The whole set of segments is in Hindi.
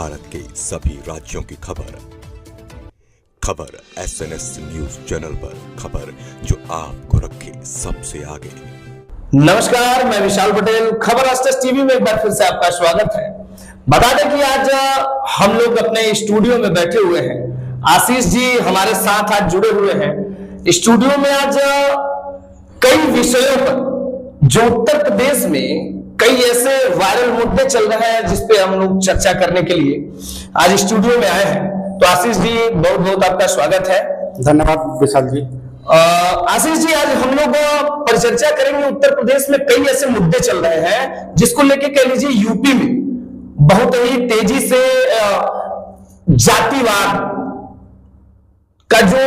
भारत के सभी राज्यों की खबर SNS न्यूज चैनल पर, खबर जो आपको रखे सबसे आगे। नमस्कार, मैं विशाल पटेल। खबर एसएस टीवी में एक बार फिर से आपका स्वागत है। बता दें कि आज हम लोग अपने स्टूडियो में बैठे हुए हैं। आशीष जी हमारे साथ आज जुड़े हुए हैं स्टूडियो में। आज कई विषयों पर जो उत्तर प्रदेश में कई ऐसे वायरल मुद्दे चल रहे हैं जिस पे हम लोग चर्चा करने के लिए आज स्टूडियो में आए हैं। तो आशीष जी बहुत बहुत आपका स्वागत है। धन्यवाद विशाल जी। आशीष जी आज हम लोग परिचर्चा करेंगे। उत्तर प्रदेश में कई ऐसे मुद्दे चल रहे हैं जिसको लेके कह लीजिए यूपी में बहुत ही तेजी से जातिवाद का जो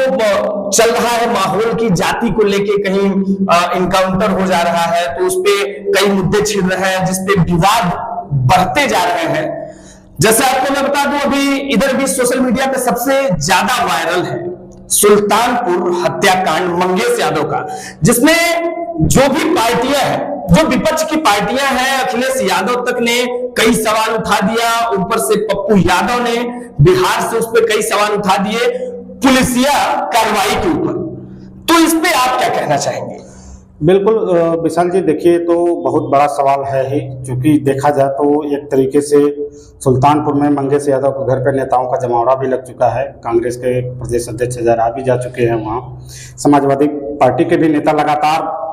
चल रहा है माहौल की, जाति को लेके कहीं इनकाउंटर हो जा रहा है तो उस पे कई मुद्दे छिड़ रहे हैं जिसपे विवाद बढ़ते जा रहे हैं। जैसे आपको मैं बता दूं, अभी इधर भी सोशल मीडिया पे सबसे ज्यादा वायरल है सुल्तानपुर हत्याकांड मंगेश यादव का, जिसमें जो भी पार्टियां हैं, जो विपक्ष की पार्टियां हैं, अखिलेश यादव तक ने कई सवाल उठा दिया। ऊपर से पप्पू यादव ने बिहार से उस पर कई सवाल उठा दिए पुलिसिया कार्रवाई के ऊपर। तो इस पे आप क्या कहना चाहेंगे? बिल्कुल विशाल जी, देखिए तो बहुत बड़ा सवाल है ही, क्योंकि देखा जाए तो एक तरीके से सुल्तानपुर में मंगेश यादव के घर पर नेताओं का जमावड़ा भी लग चुका है। कांग्रेस के प्रदेश अध्यक्ष जरा भी जा चुके हैं वहाँ। समाजवादी पार्टी के भी नेता लगातार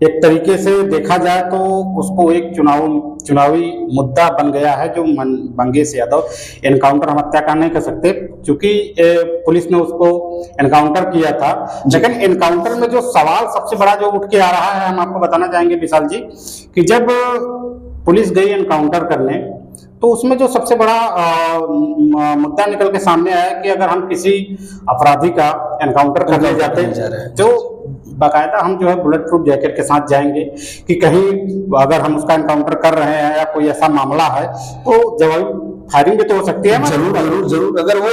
एक तरीके से देखा जाए तो उसको एक चुनावी मुद्दा बन गया है। जो मंगेश यादव एनकाउंटर, हम हत्याकांड नहीं कर सकते क्योंकि पुलिस ने उसको एनकाउंटर किया था, लेकिन एनकाउंटर में जो सवाल सबसे बड़ा जो उठ के आ रहा है, हम आपको बताना चाहेंगे विशाल जी कि जब पुलिस गई एनकाउंटर करने तो उसमें जो सबसे बड़ा मुद्दा निकल के सामने आया कि अगर हम किसी अपराधी का एनकाउंटर करने जाते हैं तो बाकायदा हम जो है बुलेट प्रूफ जैकेट के साथ जाएंगे कि कहीं अगर हम उसका एनकाउंटर कर रहे हैं या कोई ऐसा मामला है तो जवाबी फायरिंग भी तो हो सकती है। जरूर अगर वो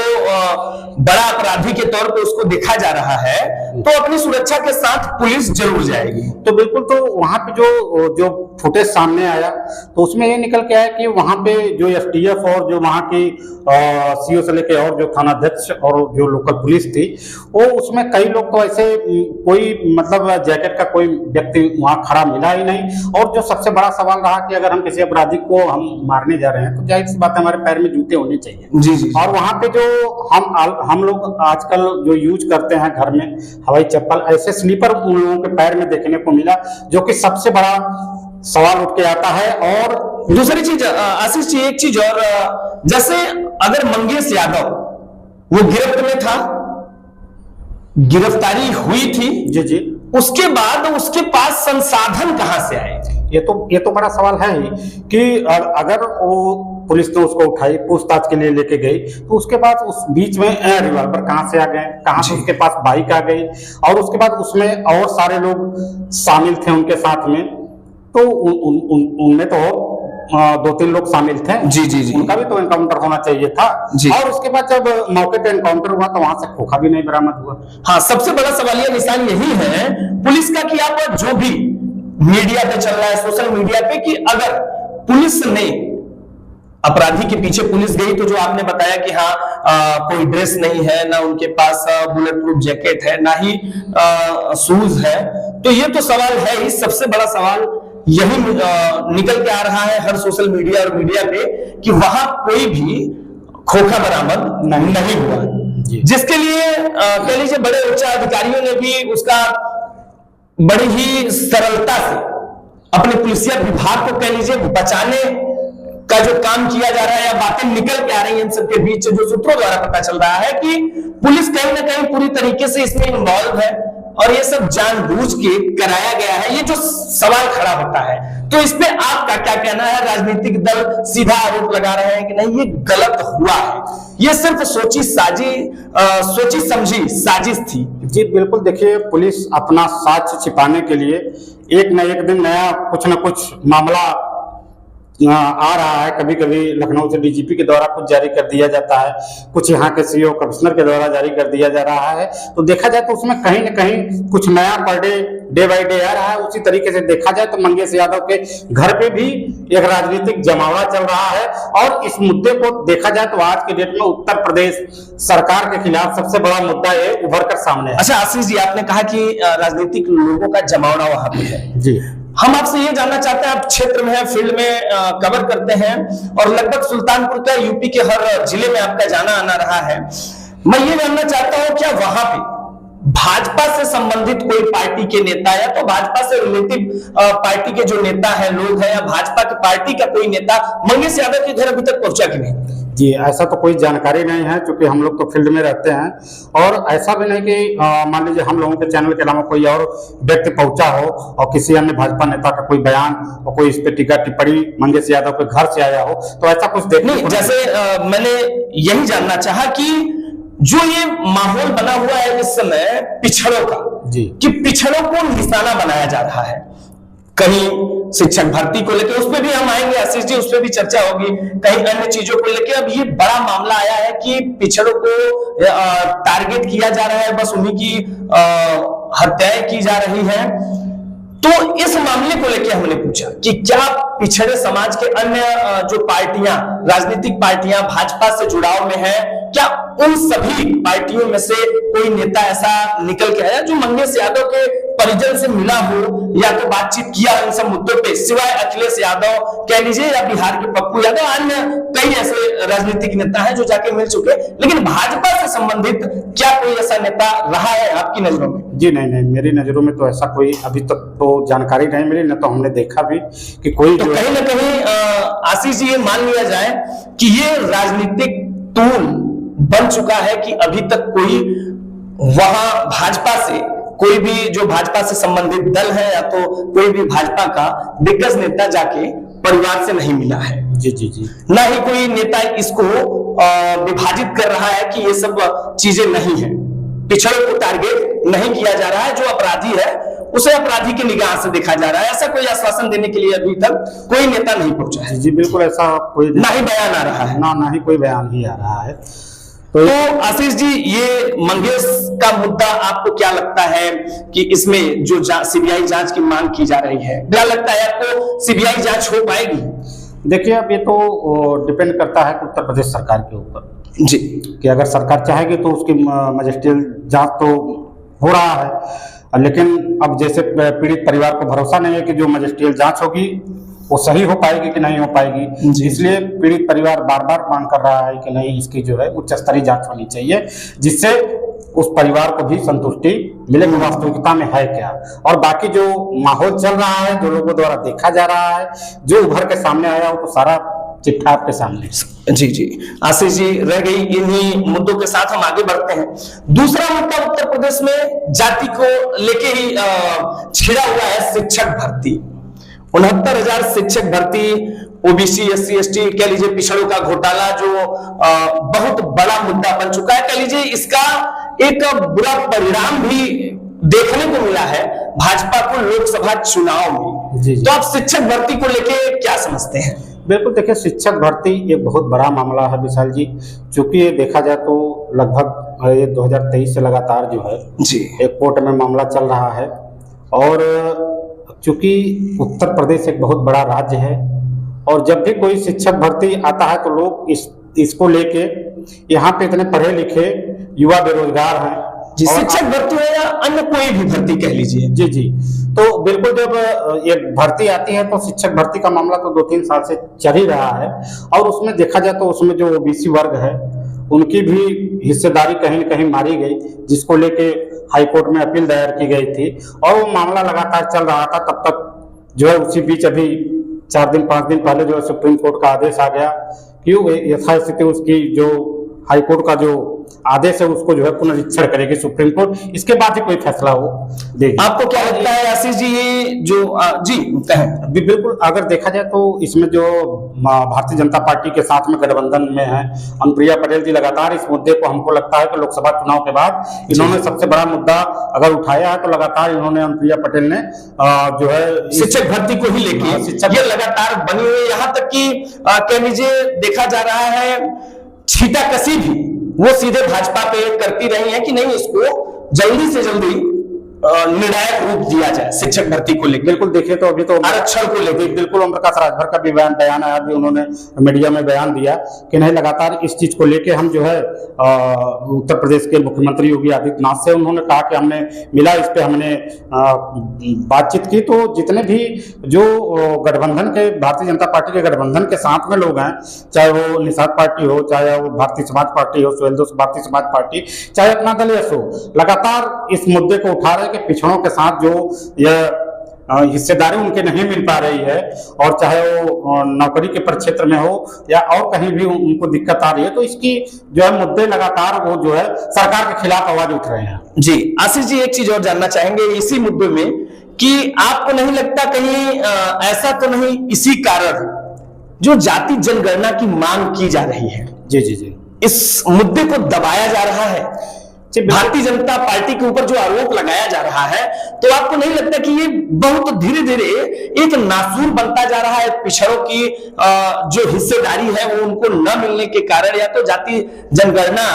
बड़ा अपराधी के तौर पे उसको देखा जा रहा है तो अपनी सुरक्षा के साथ पुलिस जरूर जाएगी। तो बिल्कुल, तो वहां पे जो फुटेज सामने आया तो उसमें ये निकल के आया कि वहां पे जो एसटीएफ और जो वहां की सीओ से लेके और जो थानाध्यक्ष और जो लोकल पुलिस थी, वो उसमें कई लोग तो ऐसे कोई मतलब जैकेट का कोई व्यक्ति वहां खड़ा मिला ही नहीं। और जो सबसे बड़ा सवाल रहा कि अगर हम किसी अपराधी को हम मारने जा रहे हैं तो जाहिर सी बात है हमारे पैर में जूते होने चाहिए। जी। और वहां पे जो हम लोग आजकल जो यूज करते हैं घर में हवाई चप्पल, ऐसे स्लीपर उन लोगों के पैर में देखने को मिला, जो कि सबसे बड़ा सवाल उठ के आता है। और दूसरी चीज आशीष जी, एक चीज और, जैसे अगर मंगेश यादव वो गिरफ्त में था, गिरफ्तारी हुई थी जी, उसके बाद उसके पास संसाधन कहां से आए? ये तो बड़ा सवाल है ही कि अगर वो पुलिस ने उसको उठाई, पूछताछ के लिए लेके गई, तो उसके बाद उस बीच में रिवॉल्वर कहां से आ गए, कहां से उसके पास बाइक आ गई, और उसके बाद उसमें और सारे लोग शामिल थे उनके साथ में। तो उनमें तो 2-3 लोग शामिल थे। जी। उनका भी तो एनकाउंटर होना चाहिए था। और उसके बाद जब मौके पे एनकाउंटर हुआ तो वहां से खोखा भी नहीं बरामद हुआ। हाँ, सबसे बड़ा सवालिया निशान यही है पुलिस का कि आप जो भी मीडिया पे चल रहा है, सोशल मीडिया पे, कि अगर पुलिस ने अपराधी के पीछे पुलिस गई तो जो आपने बताया कि हाँ कोई ड्रेस नहीं है, ना उनके पास बुलेट प्रूफ जैकेट है, ना ही शूज है, तो ये तो सवाल है ही। सबसे बड़ा सवाल यही निकल के आ रहा है हर सोशल मीडिया और मीडिया पे कि वहां कोई भी खोखा बरामद नहीं हुआ, जिसके लिए कह लीजिए बड़े उच्च अधिकारियों ने भी उसका बड़ी ही सरलता से अपने पुलिसिया विभाग को कह लीजिए बचाने का जो काम किया जा रहा है, या बातें निकल के आ रही हैं इन सबके बीच जो सूत्रों द्वारा पता चल रहा है कि पुलिस कहीं ना कहीं पूरी तरीके से इसमें इन्वॉल्व है और ये सब जानबूझ के कराया गया है। ये जो सवाल खड़ा होता है, तो इस पे आपका क्या कहना है? राजनीतिक दल सीधा आरोप लगा रहे हैं कि नहीं, ये गलत हुआ है, ये सिर्फ सोची समझी साजिश थी। जी बिल्कुल, देखिए पुलिस अपना साक्ष्य छिपाने के लिए एक न एक दिन नया कुछ न कुछ मामला आ रहा है। कभी कभी लखनऊ से डीजीपी के द्वारा कुछ जारी कर दिया जाता है, कुछ यहाँ के सीओ कमिश्नर के द्वारा जारी कर दिया जा रहा है। तो देखा जाए तो उसमें कहीं न कहीं कुछ नया पर डे डे बाय डे आ रहा है, उसी तरीके से देखा जाए तो मंगेश यादव के घर पे भी एक राजनीतिक जमावड़ा चल रहा है। और इस मुद्दे को देखा जाए तो आज के डेट में उत्तर प्रदेश सरकार के खिलाफ सबसे बड़ा मुद्दा ये उभर कर सामने है। अच्छा आशीष जी, आपने कहा कि राजनीतिक लोगों का जमावड़ा वहां पे है जी। हम आपसे ये जानना चाहते हैं, आप क्षेत्र में है, फील्ड में कवर करते हैं और लगभग सुल्तानपुर का यूपी के हर जिले में आपका जाना आना रहा है। मैं ये जानना चाहता हूं क्या वहां पे भाजपा से संबंधित कोई पार्टी के नेता या तो भाजपा से रिलेटिव पार्टी के जो नेता है लोग हैं या भाजपा की पार्टी का कोई नेता मंगेश यादव के घर अभी तक पहुंचा कि नहीं? जी, ऐसा तो कोई जानकारी नहीं है क्योंकि हम लोग तो फील्ड में रहते हैं। और ऐसा भी नहीं कि मान लीजिए हम लोगों के चैनल के अलावा कोई और व्यक्ति पहुंचा हो और किसी अन्य भाजपा नेता का कोई बयान और कोई इस पे टीका टिप्पणी मंगेश यादव के घर से आया हो, तो ऐसा कुछ देखने नहीं। जैसे मैंने यही जानना चाहा कि जो ये माहौल बना हुआ है इस समय पिछड़ों का जी, कि पिछड़ों को निशाना बनाया जा रहा है, कहीं शिक्षक भर्ती को लेकर उस पर भी हम आएंगे आशीष जी, उस पर भी चर्चा होगी, कहीं अन्य चीजों को लेकर अब ये बड़ा मामला आया है कि पिछड़ों को टारगेट किया जा रहा है, बस उन्हीं की हत्याएं की जा रही हैं। तो इस मामले को लेकर हमने पूछा कि क्या पिछड़े समाज के अन्य जो पार्टियां, राजनीतिक पार्टियां भाजपा से जुड़ाव में है, क्या उन सभी पार्टियों में से कोई नेता ऐसा निकल के आया जो मंगेश यादव के परिजन से मिला हो या तो बातचीत किया इन सब मुद्दों पे, सिवाय अखिलेश यादव कह लीजिए या बिहार के पप्पू यादव, अन्य कई ऐसे राजनीतिक नेता हैं जो जाके मिल चुके, लेकिन भाजपा से संबंधित क्या कोई ऐसा नेता रहा है आपकी नजरों में? जी नहीं, मेरी नजरों में तो ऐसा कोई अभी तक तो जानकारी नहीं मिली, न तो हमने देखा भी कि कोई तो कहीं ना कहीं आशीष जी ये मान लिया जाए कि ये राजनीतिक टूल बन चुका है कि अभी तक कोई वहां भाजपा से कोई भी जो भाजपा से संबंधित दल है या तो कोई भी भाजपा का दिग्गज नेता जाके परिवार से नहीं मिला है। जी जी जी, ना ही कोई नेता इसको विभाजित कर रहा है कि ये सब चीजें नहीं है, पिछड़ों को टारगेट नहीं किया जा रहा है, जो अपराधी है उसे अपराधी की निगाह से देखा जा रहा है। ऐसा कोई आश्वासन देने के लिए अभी तक कोई नेता नहीं पहुंचा है। जी बिल्कुल, ऐसा कोई ना ही बयान आ रहा है, ना ही कोई बयान ही आ रहा है। तो आशीष जी ये मंगेश का मुद्दा आपको क्या लगता है कि इसमें जो सीबीआई जांच की मांग की जा रही है, क्या लगता है आपको सीबीआई जांच हो पाएगी? देखिए, अब ये तो डिपेंड करता है उत्तर प्रदेश सरकार के ऊपर जी, कि अगर सरकार चाहेगी तो उसकी मजिस्ट्रियल जांच तो हो रहा है, लेकिन अब जैसे पीड़ित परिवार को भरोसा नहीं है कि जो मजिस्ट्रियल जांच होगी वो सही हो पाएगी कि नहीं हो पाएगी, इसलिए पीड़ित परिवार बार बार मांग कर रहा है कि नहीं, इसकी जो है उच्च स्तरीय जांच होनी चाहिए, जिससे उस परिवार को भी संतुष्टि मिले कि वास्तविकता में है क्या। और बाकी जो माहौल चल रहा है, जो लोगों द्वारा देखा जा रहा है, जो उभर के सामने आया हो, तो सारा चिट्ठा आपके सामने। जी जी आशीष जी, रह गई इन्हीं मुद्दों के साथ हम आगे बढ़ते हैं। दूसरा मुद्दा उत्तर प्रदेश में जाति को लेके ही छिड़ा हुआ है, शिक्षक भर्ती। 69,000 शिक्षक भर्ती, ओबीसी एससी एसटी कह लीजिए पिछड़ों का घोटाला जो बहुत बड़ा मुद्दा बन चुका है, कह लीजिए इसका एक बुरा परिणाम भी देखने को मिला है भाजपा को लोकसभा चुनाव में। जी। तो आप शिक्षक भर्ती को लेके क्या समझते हैं? बिल्कुल, देखिए, शिक्षक भर्ती एक बहुत बड़ा मामला है विशाल जी, क्योंकि ये देखा जाए तो लगभग ये 2023 से लगातार जो है जी एक कोर्ट में मामला चल रहा है। और चूंकि उत्तर प्रदेश एक बहुत बड़ा राज्य है और जब भी कोई शिक्षक भर्ती आता है तो लोग इसको लेके, यहाँ पे इतने पढ़े लिखे युवा बेरोजगार हैं जी, शिक्षक भर्ती हो या अन्य कोई भी भर्ती कह लीजिए। जी जी, तो बिल्कुल जब ये भर्ती आती है तो शिक्षक भर्ती का मामला तो 2-3 साल से चल ही रहा है। और उसमें देखा जाए तो उसमें जो ओबीसी वर्ग है उनकी भी हिस्सेदारी कहीं न कहीं मारी गई, जिसको लेके हाईकोर्ट में अपील दायर की गई थी और वो मामला लगातार चल रहा था। तब तक जो है उसी बीच अभी 4-5 दिन पहले जो है सुप्रीम कोर्ट का आदेश आ गया कि यथास्थिति उसकी जो हाईकोर्ट का जो आदेश है उसको जो है पुनरीक्षण करेगी सुप्रीम कोर्ट, इसके बाद ही कोई फैसला हो देगी। आपको क्या लगता है आशीष जी, ये जो जी बिल्कुल, अगर देखा जाए तो इसमें जो भारतीय जनता पार्टी के साथ में गठबंधन में है अनुप्रिया पटेल जी, लगातार इस मुद्दे को हमको लगता है कि लोकसभा चुनाव के बाद इन्होंने सबसे बड़ा मुद्दा अगर उठाया है तो लगातार इन्होंने अनुप्रिया पटेल ने जो है शिक्षक भर्ती को ही लेके ये लगातार बनी हुई, यहाँ तक कि कह लीजिए देखा जा रहा है छींटाकशी भी वो सीधे भाजपा पे करती रही है कि नहीं, इसको जल्दी से जल्दी निर्णायक रूप दिया जाए शिक्षक भर्ती को लेकर? बिल्कुल देखिए, तो अभी तो आरक्षण को लेकर बिल्कुल ओम प्रकाश राजभर का भी बयान आया, अभी उन्होंने मीडिया में बयान दिया कि नहीं, लगातार इस चीज को लेके हम जो है उत्तर प्रदेश के मुख्यमंत्री योगी आदित्यनाथ से उन्होंने कहा कि हमने मिला, इस पे हमने बातचीत की, तो जितने भी जो गठबंधन के, भारतीय जनता पार्टी के गठबंधन के साथ में लोग हैं, चाहे वो निषाद पार्टी हो, चाहे वो भारतीय समाज पार्टी हो, सुहेलदेव भारतीय समाज पार्टी, चाहे अपना दल हो, लगातार इस मुद्दे को उठा रहे कि पिछड़ों के साथ जो यह हिस्सेदारी उनके नहीं मिल पा रही है, और चाहे वो नौकरी के प्रक्षेत्र में हो या और कहीं भी उनको दिक्कत आ रही है, तो इसकी जो है मुद्दे लगातार वो जो है सरकार के खिलाफ आवाज उठ रहे हैं। जी आशीष जी, एक चीज और जानना चाहेंगे इसी मुद्दे में कि आपको नहीं लगता कहीं ऐसा तो नहीं इसी कारण जो जाति जनगणना की मांग की जा रही है, जी जी जी, इस मुद्दे को दबाया जा रहा है? भारतीय जनता पार्टी के ऊपर जो आरोप लगाया जा रहा है, तो आपको नहीं लगता कि ये बहुत धीरे धीरे एक नासूर बनता जा रहा है? पिछड़ों की जो हिस्सेदारी है वो उनको न मिलने के कारण, या तो जाति जनगणना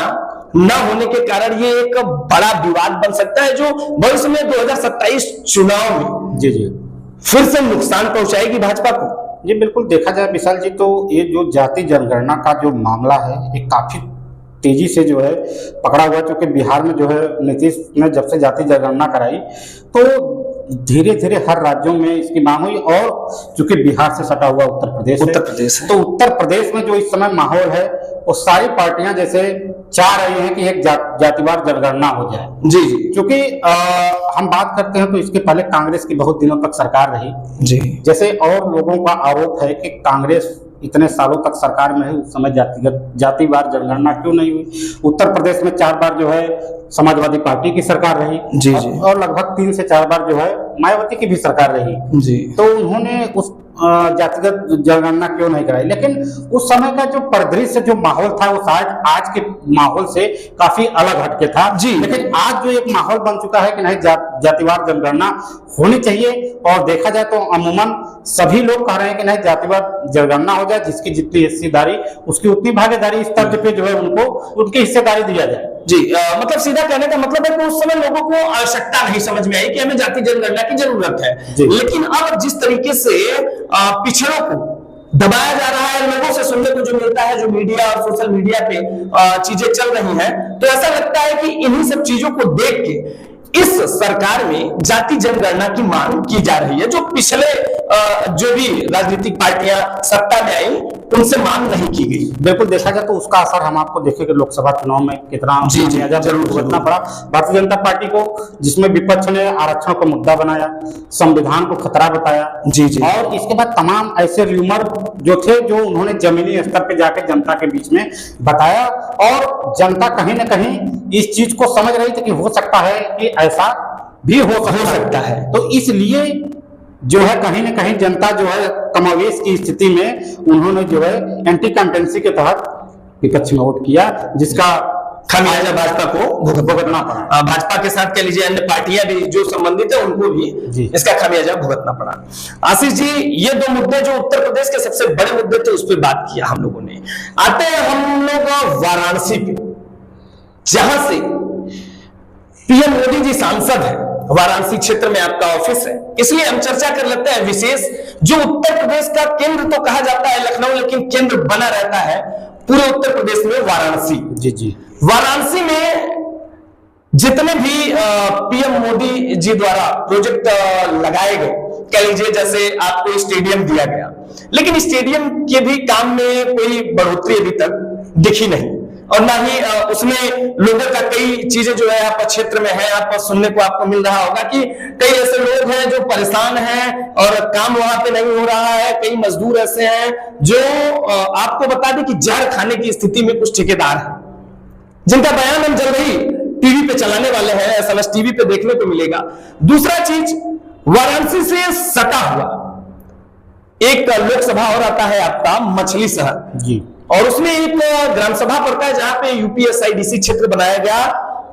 न होने के कारण ये एक बड़ा विवाद बन सकता है जो भविष्य में 2027 चुनाव में जी जी फिर से नुकसान पहुंचाएगी भाजपा को? जी बिल्कुल, देखा जाए विशाल जी, तो ये जो जाति जनगणना का जो मामला है, ये काफी तेजी से जो है पकड़ा हुआ, क्योंकि बिहार में जो है नीतीश ने जब से जाति जनगणना कराई, तो धीरे धीरे हर राज्यों में इसकी मांग हुई, और चूंकि बिहार से सटा हुआ उत्तर प्रदेश है, तो उत्तर प्रदेश में जो इस समय माहौल है, वो सारी पार्टियां जैसे चाह रही हैं कि एक जातिवार जनगणना हो जाए। जी जी, क्योंकि हम बात करते हैं तो इसके पहले कांग्रेस की बहुत दिनों तक सरकार रही जी, जैसे, और लोगों का आरोप है कि कांग्रेस इतने सालों तक सरकार में है, उस समय जातिवार जनगणना क्यों नहीं हुई? उत्तर प्रदेश में 4 बार जो है समाजवादी पार्टी की सरकार रही जी जी, और लगभग 3 से 4 बार जो है मायावती की भी सरकार रही जी, तो उन्होंने उस जातिगत जनगणना क्यों नहीं कराई? लेकिन उस समय का जो परिदृश्य, जो माहौल था, वो शायद आज के माहौल से काफी अलग हटके था जी। लेकिन आज जो एक माहौल बन चुका है कि नहीं, जातिवार जनगणना होनी चाहिए, और देखा जाए तो अमूमन सभी लोग कह रहे हैं कि नहीं, जातिवार जनगणना हो जाए, जिसकी जितनी हिस्सेदारी उसकी उतनी भागीदारी, इस तर्ज पे जो है उनको उनकी हिस्सेदारी दिया जाए। जी मतलब सीधा कहने का मतलब है कि उस समय लोगों को आवश्यकता नहीं समझ में आई कि हमें जाति जनगणना की जरूरत है, लेकिन अब जिस तरीके से पिछड़ों को दबाया जा रहा है, लोगों से सुनने को जो मिलता है, जो मीडिया और सोशल मीडिया पे चीजें चल रही हैं, तो ऐसा लगता है कि इन्हीं सब चीजों को देख के इस सरकार में जाति जनगणना की मांग की जा रही है, जो पिछले जो भी राजनीतिक पार्टियां सत्ता में आई उनसे मांग नहीं की गई। बिल्कुल, देखा जाए तो उसका असर हम आपको देखेंगे लोकसभा चुनाव में कितना जरूर भुगतना पड़ा भारतीय जनता पार्टी को, जिसमें विपक्ष ने आरक्षण को मुद्दा बनाया, संविधान को खतरा बताया जी जी, और इसके बाद तमाम ऐसे र्यूमर जो थे, जो उन्होंने जमीनी स्तर पे जाकर जनता के बीच में बताया, और जनता कहीं ना कहीं इस चीज को समझ रही थी कि हो सकता है कि ऐसा भी हो सकता है। तो इसलिए जो है कहीं ना कहीं जनता जो है कमोवेश की स्थिति में उन्होंने जो है एंटी कंटेंसी के तहत विपक्ष में वोट किया, जिसका खामियाजा भाजपा को भुगतना पड़ा। भाजपा के साथ कह लीजिए अन्य पार्टियां भी जो संबंधित है उनको भी इसका खामियाजा भुगतना पड़ा। आशीष जी, ये 2 मुद्दे जो उत्तर प्रदेश के सबसे बड़े मुद्दे थे, उस पर बात किया हम लोगों ने। आते हैं हम लोग वाराणसी पे, जहां से पीएम मोदी जी सांसद है, वाराणसी क्षेत्र में आपका ऑफिस है, इसलिए हम चर्चा कर लेते हैं विशेष, जो उत्तर प्रदेश का केंद्र तो कहा जाता है लखनऊ, लेकिन केंद्र बना रहता है पूरे उत्तर प्रदेश में वाराणसी। जी जी, वाराणसी में जितने भी पीएम मोदी जी द्वारा प्रोजेक्ट लगाए गए, कह लीजिए जैसे आपको स्टेडियम दिया गया, लेकिन स्टेडियम के भी काम में कोई बढ़ोतरी अभी तक दिखी नहीं, और ना ही उसमें लोगों का कई चीजें जो है आप क्षेत्र में है, आप सुनने को आपको मिल रहा होगा कि कई ऐसे लोग हैं जो परेशान हैं और काम वहां पे नहीं हो रहा है, कई मजदूर ऐसे हैं जो आपको बता दें कि जहर खाने की स्थिति में कुछ ठेकेदार हैं, जिनका बयान हम जल्द ही टीवी पे चलाने वाले हैं, एसएमएस टीवी पे देखने को मिलेगा। दूसरा चीज, वाराणसी से सटा हुआ एक लोकसभा और आता है आपका मछली शहर जी, और उसमें एक ग्राम सभा पड़ता है जहां पे यूपीएसआईडीसी क्षेत्र बनाया गया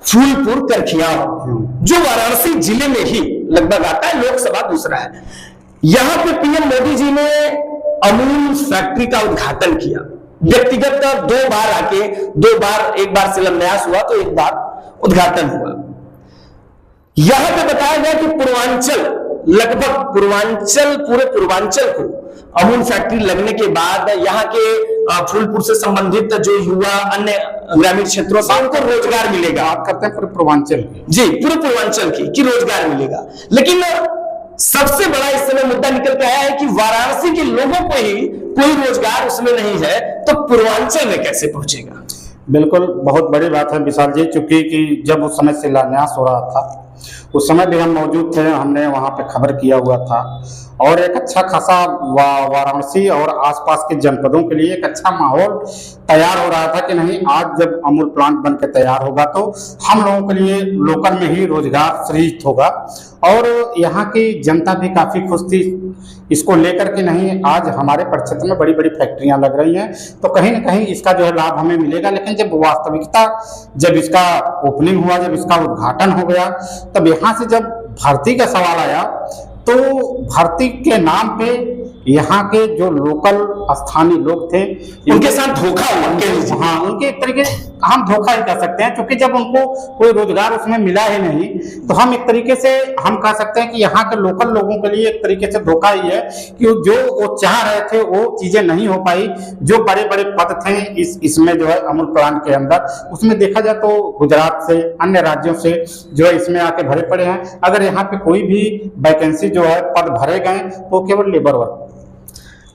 फूलपुर करखियाव, जो वाराणसी जिले में ही लगभग आता है, लोकसभा दूसरा है। यहां पे पीएम मोदी जी ने अमूल फैक्ट्री का उद्घाटन किया, व्यक्तिगत 2 बार आके, 2 बार, एक बार शिलान्यास हुआ तो एक बार उद्घाटन हुआ। यहां पे बताया गया कि पूर्वांचल, लगभग पूर्वांचल, पूरे पूर्वांचल को अमूल फैक्ट्री लगने के बाद यहाँ के फूलपुर से संबंधित जो युवा अन्य ग्रामीण क्षेत्रों से उनको रोजगार मिलेगा। बात करते हैं पूरे पूर्वांचल की, जी पूरे पूर्वांचल की कि रोजगार मिलेगा। लेकिन सबसे बड़ा इस समय मुद्दा निकल के आया है कि वाराणसी के लोगों को ही कोई रोजगार उसमें नहीं है, तो पूर्वांचल में कैसे पहुंचेगा? बिल्कुल बहुत बड़ी बात है विशाल जी, चूंकि कि जब उस समय शिलान्यास हो रहा था उस समय भी हम मौजूद थे, हमने वहां पे खबर किया हुआ था और एक अच्छा खासा वाराणसी और आसपास के जनपदों के लिए एक अच्छा माहौल तैयार हो रहा था कि नहीं, आज जब अमूल प्लांट बन के तैयार होगा तो हम लोगों के लिए लोकल में ही रोजगार सृजित होगा। और यहाँ की जनता भी काफ़ी खुश थी इसको लेकर के, नहीं आज हमारे प्रक्षेत्र में बड़ी बड़ी फैक्ट्रियाँ लग रही हैं तो कहीं ना कहीं इसका जो है लाभ हमें मिलेगा। लेकिन जब वास्तविकता, जब इसका ओपनिंग हुआ, जब इसका उद्घाटन हो गया, तब यहाँ से जब भर्ती का सवाल आया तो भर्ती के नाम पे यहाँ के जो लोकल स्थानीय लोग थे उनके साथ धोखा हुआ। हाँ, उनके एक तरीके हम धोखा ही कह सकते हैं, क्योंकि जब उनको कोई रोजगार उसमें मिला ही नहीं तो हम एक तरीके से हम कह सकते हैं कि यहाँ के लोकल लोगों के लिए एक तरीके से धोखा ही है कि जो वो चाह रहे थे वो चीजें नहीं हो पाई। जो बड़े बड़े पद थे इसमें जो है अमूल प्लांट के अंदर, उसमें देखा जाए तो गुजरात से, अन्य राज्यों से जो है इसमें आके भरे पड़े हैं। अगर यहाँ पे कोई भी वैकेंसी जो है पद भरे गए तो केवल लेबर वर्क।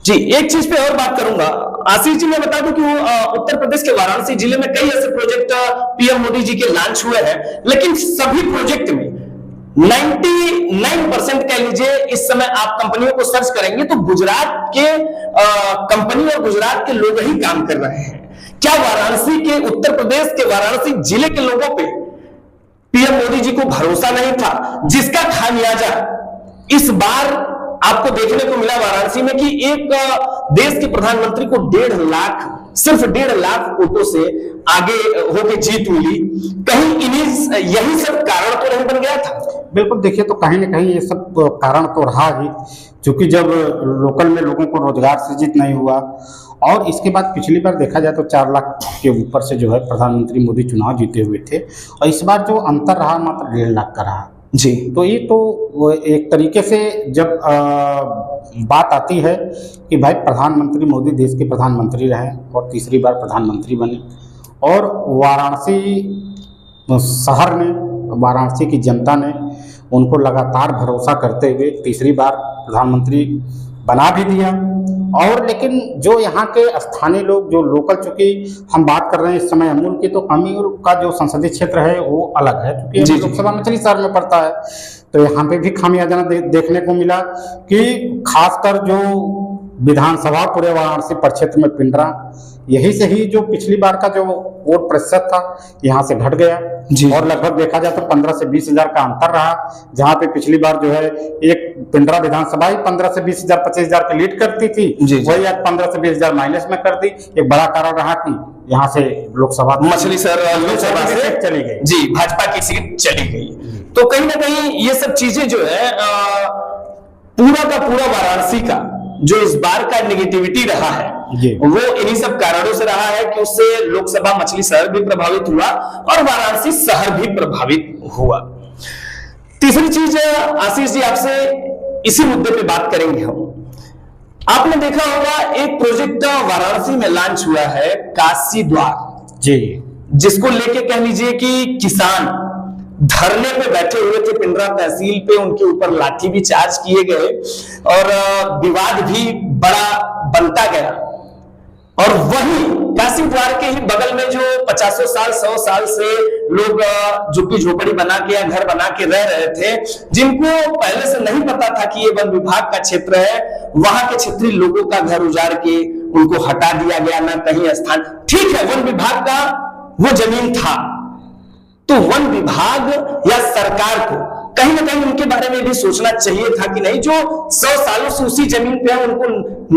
जी एक चीज पे और बात करूंगा आशीष जी, मैं बता दूं कि उत्तर प्रदेश के वाराणसी जिले में कई ऐसे प्रोजेक्ट पीएम मोदी जी के लॉन्च हुए हैं, लेकिन सभी प्रोजेक्ट में 99% कह लीजिए इस समय आप कंपनियों को सर्च करेंगे तो गुजरात के कंपनी और गुजरात के लोग ही काम कर रहे हैं। क्या वाराणसी के, उत्तर प्रदेश के वाराणसी जिले के लोगों पे पीएम मोदी जी को भरोसा नहीं था, जिसका खामियाजा इस बार आपको देखने को मिला वाराणसी में कि एक देश के प्रधानमंत्री को 1.5 लाख, सिर्फ 1.5 लाख वोटों से आगे होकर जीत मिली। कहीं यही सब कारण तो नहीं बन गया था? बिल्कुल, देखिए तो कहीं ना कहीं ये सब कारण तो रहा ही, क्योंकि जब लोकल में लोगों को रोजगार सृजित नहीं हुआ और इसके बाद पिछली बार देखा जाए तो 4 लाख के ऊपर से जो है प्रधानमंत्री मोदी चुनाव जीते हुए थे और इस बार जो अंतर रहा मात्र 1.5 लाख का रहा जी। तो ये तो एक तरीके से जब बात आती है कि भाई प्रधानमंत्री मोदी देश के प्रधानमंत्री रहे और तीसरी बार प्रधानमंत्री बने और वाराणसी शहर ने, वाराणसी की जनता ने उनको लगातार भरोसा करते हुए तीसरी बार प्रधानमंत्री बना भी दिया। और लेकिन जो यहाँ के स्थानीय लोग, जो लोकल, चूंकि हम बात कर रहे हैं इस समय अमूल की, तो अमूल का जो संसदीय क्षेत्र है वो अलग है, क्योंकि लोकसभा मछली शहर में पड़ता है। तो यहाँ पे भी खामियाजा देखने को मिला कि खासकर जो विधानसभा पूरे वाराणसी प्रक्षेत्र में पिंडरा, यही से ही जो पिछली बार का जो वोट प्रतिशत था यहाँ से घट गया और लगभग देखा जाए तो 15 से 20 हजार का अंतर रहा। जहाँ पे पिछली बार जो है एक पिंडरा विधानसभा ही 15 से 20 हजार 25 हजार की लीड करती थी, वही आज 15 से 20 हजार माइनस में कर दी। एक बड़ा कारण रहा कि यहाँ से लोकसभा मछली शहर लोकसभा से चली गई, जी भाजपा की सीट चली गई। तो कहीं ना कहीं ये सब चीजें जो है पूरा का पूरा वाराणसी का जो इस बार का नेगेटिविटी रहा है वो इन्हीं सब कारणों से रहा है कि उससे लोकसभा मछली शहर भी प्रभावित हुआ और वाराणसी शहर भी प्रभावित हुआ। तीसरी चीज आशीष जी आपसे इसी मुद्दे पे बात करेंगे हम। आपने देखा होगा एक प्रोजेक्ट वाराणसी में लॉन्च हुआ है काशी द्वार जी, जिसको लेके कह लीजिए कि किसान धरने पे बैठे हुए थे पिंडरा तहसील पे, उनके ऊपर लाठी भी चार्ज किए गए और विवाद भी बड़ा बनता गया। और वही काशी द्वार के ही बगल में जो 50 साल 100 साल से लोग झुग्गी झोपड़ी बना के या घर बना के रह रहे थे, जिनको पहले से नहीं पता था कि ये वन विभाग का क्षेत्र है, वहां के क्षेत्रीय लोगों का घर उजाड़ के उनको हटा दिया गया, ना कहीं स्थान। ठीक है, वन विभाग का वो जमीन था, तो वन विभाग या सरकार को कहीं ना कहीं उनके बारे में भी सोचना चाहिए था कि नहीं, जो 100 सालों से उसी जमीन पे है, उनको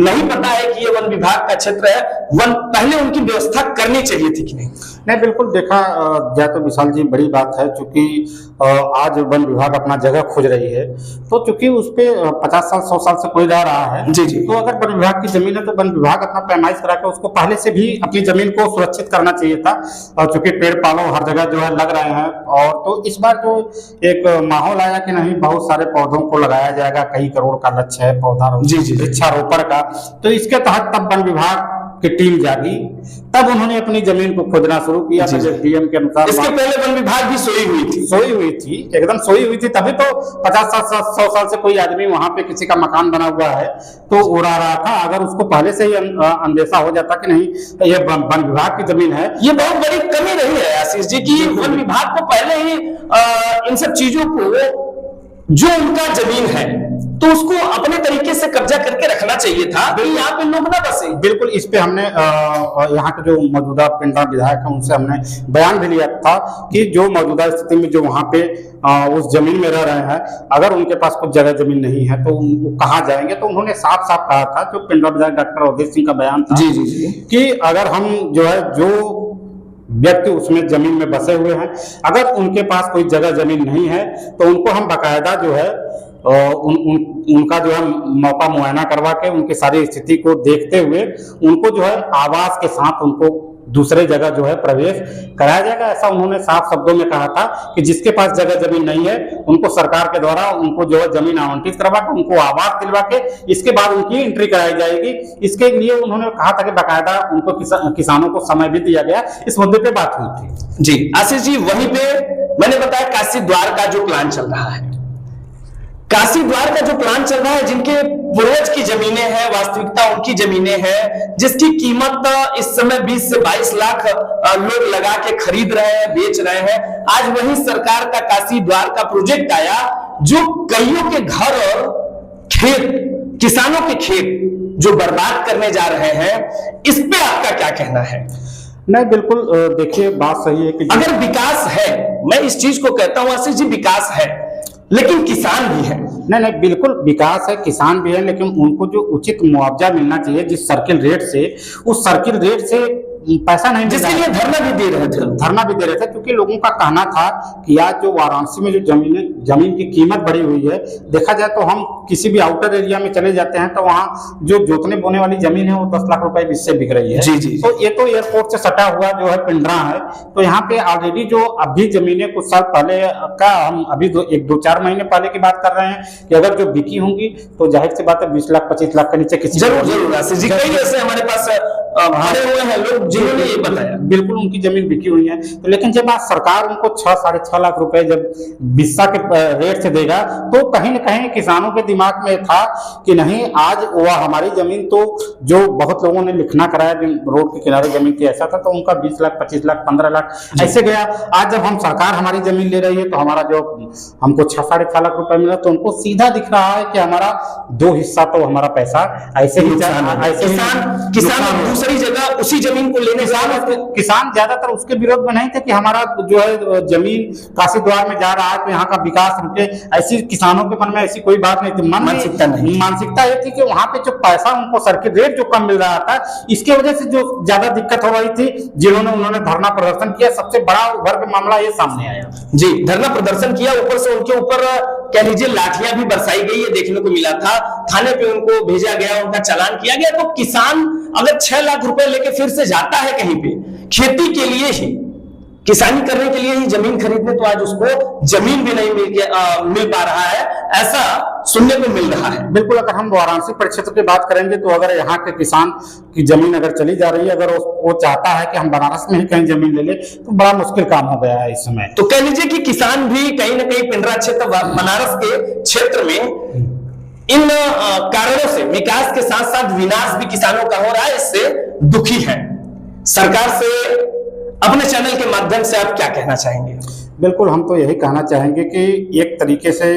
नहीं पता है कि ये वन विभाग का क्षेत्र है, पहले उनकी व्यवस्था करनी चाहिए थी कि नहीं? नहीं, बिल्कुल देखा जाए तो विशाल जी बड़ी बात है, चूंकि आज वन विभाग अपना जगह खोज रही है, तो चूंकि उस पे 50 साल 100 साल से कोई रह रहा है जी जी। तो अगर वन विभाग की जमीन है तो वन विभाग अपना पैमाइश करा के उसको पहले से भी अपनी जमीन को सुरक्षित करना चाहिए था। और चूंकि पेड़ पालो हर जगह जो है लग रहे हैं, और तो इस बार जो एक माहौल आया कि नहीं बहुत सारे पौधों को लगाया जाएगा, कई करोड़ का लक्ष्य है पौधा जी जी वृक्षारोपण का, तो इसके तहत तब वन विभाग की टीम जागी, तब उन्होंने अपनी जमीन को खोदना शुरू किया। डीएम के अनुसार इसके पहले वन विभाग भी सोई हुई थी, एकदम सोई हुई थी, तभी तो 50 साल 100 साल से कोई आदमी वहां पे किसी का मकान बना हुआ है तो उड़ा रहा था। अगर उसको पहले से ही अंदेशा हो जाता कि नहीं तो ये वन विभाग की जमीन है। ये बहुत बड़ी कमी रही है आशीष जी की वन विभाग को पहले ही इन सब चीजों को, जो उनका जमीन है तो उसको अपने तरीके से कब्जा करके रखना चाहिए था, यहाँ पे लोग ना बसे। बिल्कुल, इस पे हमने यहाँ के जो मौजूदा पिंडरा विधायक हैं उनसे हमने बयान भी लिया था कि जो मौजूदा स्थिति में जो वहाँ पे उस जमीन में रह रहे हैं, अगर उनके पास कुछ जगह जमीन नहीं है तो वो कहाँ जाएंगे। तो उन्होंने साफ साफ कहा था, जो पिंडरा विधायक डॉक्टर अवधेश सिंह का बयान था जी जी जी, कि अगर हम जो व्यक्ति उसमें जमीन में बसे हुए हैं, अगर उनके पास कोई जगह जमीन नहीं है तो उनको हम बाकायदा जो है उनका जो है मौका मुआयना करवा के उनकी सारी स्थिति को देखते हुए उनको जो है आवास के साथ उनको दूसरे जगह जो है प्रवेश कराया जाएगा। ऐसा उन्होंने साफ शब्दों में कहा था कि जिसके पास जगह जमीन नहीं है उनको सरकार के द्वारा उनको जो है जमीन आवंटित करवा के उनको आवास दिलवा के इसके बाद उनकी एंट्री कराई जाएगी। इसके लिए उन्होंने कहा था कि बाकायदा उनको किसानों को समय भी दिया गया। इस मुद्दे पे बात हुई थी। जी आशीष जी, वहीं पे मैंने बताया काशी द्वार का जो प्लान चल रहा है, काशी द्वार का जो प्लान चल रहा है, जिनके पूर्वज की जमीनें हैं, वास्तविकता उनकी जमीनें हैं, जिसकी कीमत इस समय 20 से 22 लाख लोग लगा के खरीद रहे हैं, बेच रहे हैं। आज वही सरकार का काशी द्वार का प्रोजेक्ट आया जो कईयों के घर और खेत, किसानों के खेत जो बर्बाद करने जा रहे हैं। इस पे आपका क्या कहना है? नहीं, बिल्कुल देखिए बात सही है कि अगर विकास है, मैं इस चीज को कहता हूं आशीष जी, विकास है लेकिन किसान भी है। नहीं, बिल्कुल विकास है, किसान भी है, लेकिन उनको जो उचित मुआवजा मिलना चाहिए जिस सर्किल रेट से, उस सर्किल रेट से पैसा नहीं, जिसके लिए धरना भी दे रहे थे, क्योंकि लोगों का कहना था कि आज जो वाराणसी में जो जमीन की कीमत बढ़ी हुई है, देखा जाए तो हम किसी भी आउटर एरिया में चले जाते हैं तो वहाँ जो जोतने बोने वाली जमीन है वो 10 लाख रुपए इससे बिक रही है। जी जी। तो ये तो एयरपोर्ट से सटा हुआ जो है पिंडरा है, तो यहाँ पे ऑलरेडी जो अभी जमीनें कुछ साल पहले का, हम अभी 1-2-4 महीने पहले की बात कर रहे हैं कि अगर जो बिकी होंगी तो जाहिर सी बात है 20 लाख 25 लाख के नीचे किसी जरूर ऐसे हमारे पास भरे हुए हैं लोग जिन्होंने ये बताया बिल्कुल उनकी जमीन बिकी हुई है। तो लेकिन जब आज सरकार उनको 6-6.5 लाख रुपए जब बिस्सा के रेट से देगा तो कहीं न कहीं किसानों के दिमाग में था कि नहीं, आज वह हमारी जमीन, तो जो बहुत लोगों ने लिखना कराया रोड के किनारे जमीन थी ऐसा था, तो उनका 20 लाख 25 लाख 15 लाख ऐसे गया। आज जब हम सरकार हमारी जमीन ले रही है तो हमारा जो हमको 6-6.5 लाख रुपए मिला, तो उनको सीधा दिख रहा है कि हमारा 2 हिस्सा तो हमारा पैसा ऐसे ही किसान दूसरी जगह उसी जमीन को लेने जा रहे थे। किसान ज्यादातर उसके विरोध में नहीं थे कि हमारा जो है जमीन काशी द्वार में जा रहा है तो यहाँ का विकास रुके, ऐसी किसानों के मन में ऐसी कोई बात नहीं थी। मानसिकता ये थी कि वहाँ पे जो पैसा उनको सर्किट रेट जो कम मिल रहा था, इसके वजह से जो ज्यादा दिक्कत हो रही थी, उन्होंने धरना प्रदर्शन किया। सबसे बड़ा वर्ग मामला ये सामने आया। जी, धरना प्रदर्शन किया, ऊपर से उनके ऊपर कह लीजिए लाठियां भी बरसाई गई, ये देखने को मिला था। थाने पे उनको भेजा गया, उनका चालान किया गया। तो किसान अगर 6 लाख रुपए लेके फिर से जाता है कहीं पे खेती के लिए ही, किसानी करने के लिए ही जमीन खरीदने, तो आज उसको जमीन भी नहीं मिल पा रहा है, ऐसा सुनने को मिल रहा है। बिल्कुल, अगर हम वाराणसी परिक्षेत्र की बात करेंगे तो अगर यहाँ के किसान की जमीन अगर चली जा रही है, अगर वो चाहता है कि हम बनारस में ही कहीं जमीन ले ले, तो बड़ा मुश्किल काम हो गया है इस समय। तो कह लीजिए कि किसान भी कहीं ना कहीं पिंडरा क्षेत्र, बनारस के क्षेत्र में इन कारणों से विकास के साथ साथ विनाश भी किसानों का हो रहा है, इससे दुखी है। सरकार से अपने चैनल के माध्यम से आप क्या कहना चाहेंगे? बिल्कुल, हम तो यही कहना चाहेंगे कि एक तरीके से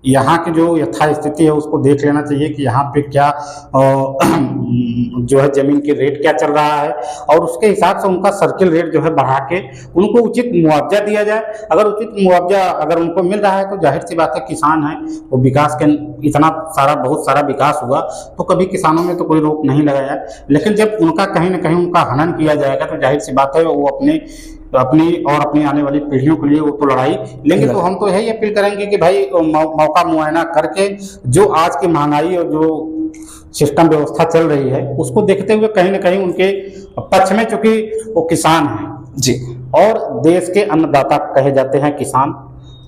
यहाँ की जो यथास्थिति है उसको देख लेना चाहिए कि यहाँ पे क्या जो है जमीन की रेट क्या चल रहा है, और उसके हिसाब से उनका सर्किल रेट जो है बढ़ा के उनको उचित मुआवजा दिया जाए। अगर उचित मुआवजा अगर उनको मिल रहा है तो जाहिर सी बात है किसान है वो विकास के इतना सारा बहुत सारा विकास हुआ तो कभी किसानों में तो कोई रोक नहीं लगाया। लेकिन जब उनका कहीं ना कहीं उनका हनन किया जाएगा तो जाहिर सी बात है वो अपनी आने वाली पीढ़ियों के लिए वो तो लड़ाई लेंगे। तो हम तो यही अपील करेंगे कि भाई मौका मुआयना करके जो आज की महंगाई और जो सिस्टम व्यवस्था चल रही है उसको देखते हुए कहीं ना कहीं उनके पक्ष में, चूंकि वो किसान हैं जी और देश के अन्नदाता कहे जाते हैं किसान।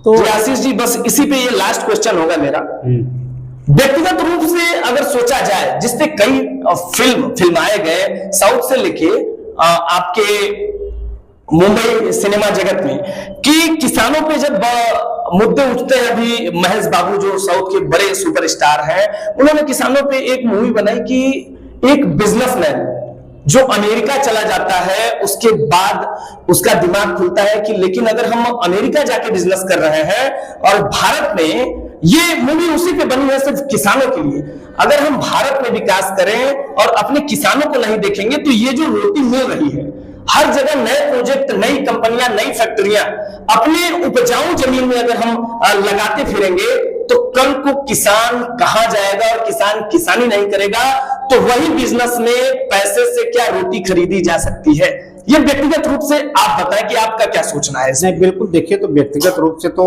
तो आशीष जी बस इसी पे ये लास्ट क्वेश्चन होगा मेरा। व्यक्तिगत रूप से अगर सोचा जाए, जिससे कई फिल्माए गए साउथ से लेके आपके मुंबई सिनेमा जगत में, कि किसानों पे जब मुद्दे उठते हैं, अभी महेश बाबू जो साउथ के बड़े सुपरस्टार हैं उन्होंने किसानों पे एक मूवी बनाई कि एक बिजनेसमैन जो अमेरिका चला जाता है उसके बाद उसका दिमाग खुलता है कि लेकिन अगर हम अमेरिका जाके बिजनेस कर रहे हैं और भारत में, ये मूवी उसी पे बनी है सिर्फ किसानों के लिए, अगर हम भारत में विकास करें और अपने किसानों को नहीं देखेंगे तो ये जो रोटी मिल रही है हर जगह, नए प्रोजेक्ट, नई कंपनियां, नई फैक्ट्रियां अपने उपजाऊ जमीन में अगर हम लगाते फिरेंगे तो कल को किसान कहां जाएगा, और किसान किसानी नहीं करेगा तो वही बिजनेस में पैसे से क्या रोटी खरीदी जा सकती है। ये व्यक्तिगत रूप से आप बताएं कि आपका क्या सोचना है इसमें। नहीं, बिल्कुल देखिए, तो व्यक्तिगत रूप से तो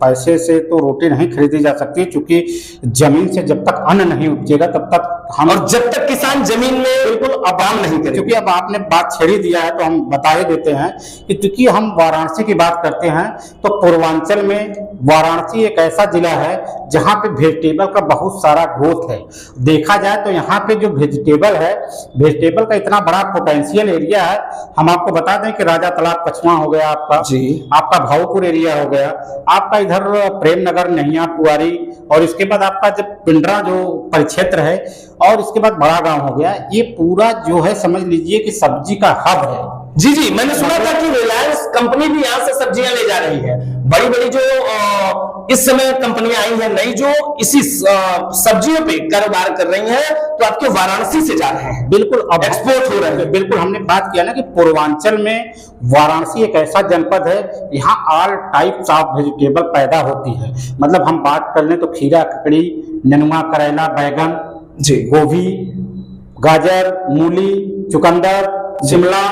पैसे से तो रोटी नहीं खरीदी जा सकती, क्योंकि जमीन से जब तक अन्न नहीं उपजेगा तब तक हम, और जब तक किसान जमीन में बिल्कुल काम नहीं करे। क्योंकि अब आपने बात छेड़ दिया है तो हम बता ही देते हैं कि चूंकि हम वाराणसी की बात करते हैं तो पूर्वांचल में वाराणसी एक ऐसा जिला है जहाँ पे वेजिटेबल का बहुत सारा ग्रोथ है। देखा जाए तो यहाँ पे जो वेजिटेबल है, वेजिटेबल का इतना बड़ा पोटेंशियल एरिया है। हम आपको बता दें कि राजा तालाब कछुआ हो गया आपका जी, आपका भावपुर एरिया हो गया, आपका इधर प्रेम नगर, नहिया, पुआरी, और इसके बाद आपका जब पिंडरा जो परिक्षेत्र है, और इसके बाद बड़ा गांव हो गया, ये पूरा जो है समझ लीजिए कि सब्जी का हब है। जी जी, मैंने सुना था कि रिलायंस कंपनी भी यहाँ से सब्जियां ले जा रही है। बड़ी बड़ी जो इस समय कंपनियां आई हैं नई, जो इसी सब्जियों पे कारोबार कर रही हैं, तो आपके वाराणसी से जा रहे हैं, बिल्कुल अब एक्सपोर्ट हो रहे हैं। बिल्कुल, हमने बात किया ना कि पूर्वांचल में वाराणसी एक ऐसा जनपद है, यहाँ ऑल टाइप्स ऑफ वेजिटेबल पैदा होती है। मतलब हम बात कर लें तो खीरा, ककड़ी, नेनुआ, करेला, बैगन जी, गोभी, गाजर, मूली, चुकंदर, शिमला,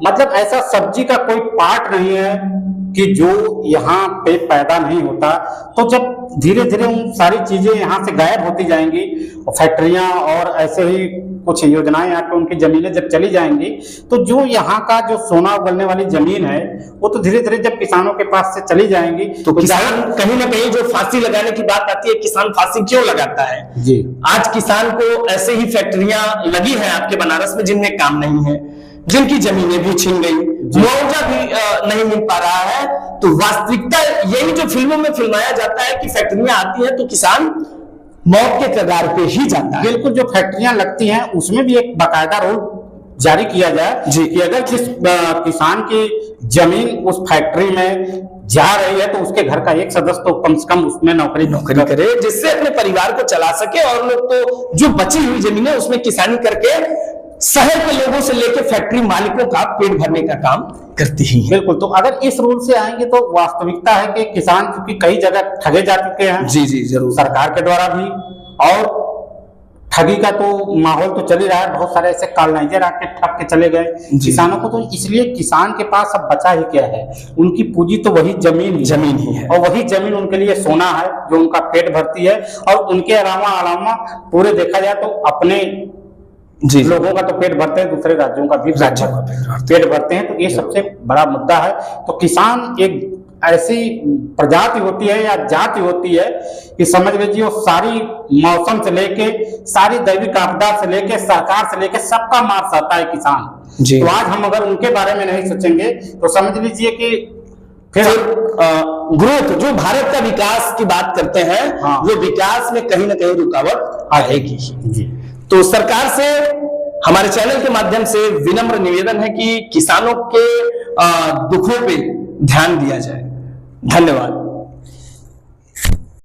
मतलब ऐसा सब्जी का कोई पार्ट नहीं है कि जो यहाँ पे पैदा नहीं होता। तो जब धीरे धीरे उन सारी चीजें यहाँ से गायब होती जाएंगी, फैक्ट्रियां और ऐसे ही कुछ योजनाएं यहाँ पे उनकी जमीनें जब चली जाएंगी, तो जो यहाँ का जो सोना उगलने वाली जमीन है वो तो धीरे धीरे जब किसानों के पास से चली जाएंगी, तो किसान कहीं ना कहीं, जो फांसी लगाने की बात आती है, किसान फांसी क्यों लगाता है जी। आज किसान को ऐसे ही फैक्ट्रियां लगी हैं आपके बनारस में जिनमें काम नहीं है, जिनकी जमीनें भी छीन गई, मुआवजा भी नहीं मिल पा रहा है। तो वास्तविकता यही जो फिल्मों में फिल्माया जाता है कि फैक्ट्रियां आती हैं तो किसान मौत के कगार पे ही जाता है। बिल्कुल, जो फैक्ट्रियां लगती हैं उसमें भी एक बाकायदा रूल जारी किया जाए जी, कि अगर जिस किसान की जमीन उस फैक्ट्री में जा रही है तो उसके घर का एक सदस्य तो कम से कम उसमें नौकरी करे, जिससे अपने परिवार को चला सके। और लोग तो जो बची हुई जमीन है उसमें किसानी करके शहर के लोगों से लेकर फैक्ट्री मालिकों का पेट भरने का काम करती ही है। बिल्कुल, तो अगर इस रूल से आएंगे तो वास्तविकता है कि किसान क्योंकि कई जगह ठगे जा चुके हैं, जी जी जरूर, सरकार के द्वारा भी, और ठगी का तो माहौल तो चल ही रहा है। बहुत सारे ऐसे कॉलोनाइजर आके ठग के चले गए किसानों को। तो इसलिए किसान के पास अब बचा ही क्या है, उनकी पूंजी तो वही जमीन ही है, और वही जमीन उनके लिए सोना है जो उनका पेट भरती है। और उनके अलावा पूरे देखा जाए तो अपने जी लोगों का तो पेट भरते हैं, दूसरे राज्यों का भी पेट भरते हैं। तो ये सबसे बड़ा मुद्दा है। तो किसान एक ऐसी प्रजाति होती है या जाति होती है कि समझ लीजिए वो सारी मौसम से लेके, सारी दैविक आपदा से लेके, सरकार से लेके सबका मार सहता है किसान जी। तो आज हम अगर उनके बारे में नहीं सोचेंगे तो समझ लीजिए कि फिर ग्रोथ, जो भारत का विकास की बात करते हैं, वो विकास में कहीं ना कहीं रुकावट आएगी जी। तो सरकार से हमारे चैनल के माध्यम से विनम्र निवेदन है कि किसानों के दुखों पे ध्यान दिया जाए। धन्यवाद।